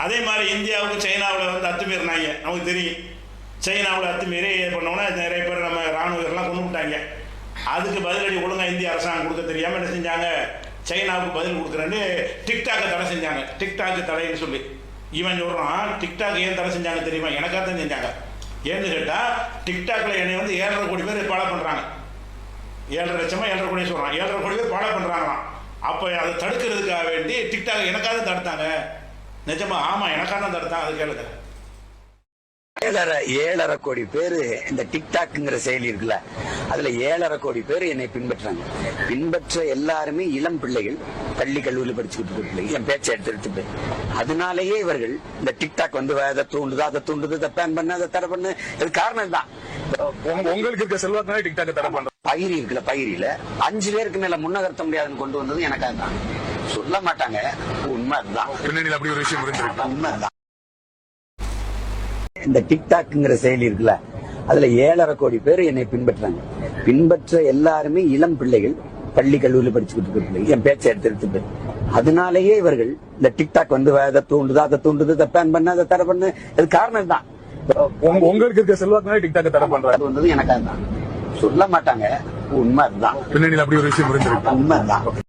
அதே மாதிரி இந்தியாவுக்கு சைனாவில் வந்து அத்துமீறினாங்க, நமக்கு தெரியும். சைனாவில் அத்துமீறி பண்ணோன்னா நிறைய பேர் நம்ம இராணுவர்கள்லாம் கொண்டு விட்டாங்க. அதுக்கு பதிலடி ஒழுங்காக இந்திய அரசாங்கம் கொடுக்க தெரியாமல் என்ன செஞ்சாங்க, சைனாவுக்கு பதில் கொடுக்குறேன்னு டிக்டாக்கை தடை செஞ்சாங்க. டிக்டாக்கு தடைன்னு சொல்லி இவன் சொல்கிறான், டிக்டாக் ஏன் தடை செஞ்சாங்க தெரியுமா? எனக்காக தான் செஞ்சாங்க. ஏன்னு கேட்டால், டிக்டாக்ல என்னை வந்து 7.5 கோடி பேர் ஃபாலோ பண்ணுறாங்க. 7.5 லட்சமா 7.5 கோடி சொல்கிறான். 7.5 கோடி பேர் ஃபாலோ பண்ணுறாங்களாம். அப்போ அதை தடுக்கிறதுக்காக வேண்டி டிக்டாக் எனக்காக தான் தடுத்தாங்க. நிஜமா? ஆமாம், எனக்காக தான் தடுத்தாங்க. அது கேளுங்க. 7.5 கோடி பேர் இந்த டிக்டாக்ங்கிற செயலி இருக்குல்ல, அதுல 7.5 கோடி பேர் என்னை பின்பற்றாங்க. பின்பற்ற எல்லாருமே இளம் பிள்ளைகள், பள்ளி கல்லூரியில் படிச்சுக்கிட்டு இருக்க பிள்ளைகள், என் பேச்சை எடுத்துட்டு. அதனாலேயே இவர்கள் இந்த டிக்டாக் வந்து அதை தூண்டுது, இதை பேன் பண்ண, அதை தடை பண்ணு. இது காரணம் தான். உங்களுக்கு இருக்க செல்வாக்குனால டிக்டாக் தடை பண்ற பயிரி இருக்குல்ல, பயிரில 5 பேருக்கு மேல முன்னகர்த்த முடியாதுன்னு கொண்டு வந்தது எனக்காக தான். சொல்ல மாட்டாங்க, உண்மை அதுதான். பின்னணியில் அப்படி ஒரு விஷயம் இருந்திருக்கு. உண்மை அதுதான். இந்த டிக்டாக்ங்கிற செயலி இருக்குல்ல, அதுல 7.5 கோடி பேர் என்னை பின்பற்றாங்க. பின்பற்ற எல்லாருமே இளம் பிள்ளைகள், பள்ளி கல்லூரியில் படிச்சுக்கிட்டு இருக்க பிள்ளைகள், என் பேச்சை எடுத்துட்டு. அதனாலேயே இவர்கள் இந்த டிக்டாக் வந்து அதை தூண்டுது, இதை பேன் பண்ண, அதை தடை பண்ணு. இது காரணம் தான். உங்களுக்கு இருக்க செல்வாக்குனால டிக்டாக் தடை பண்றது வந்தது எனக்காக தான். சொல்ல மாட்டாங்க, உண்மை அதுதான். பின்னணியில் அப்படி ஒரு விஷயம் இருந்திருக்கு. உண்மை அதுதான்.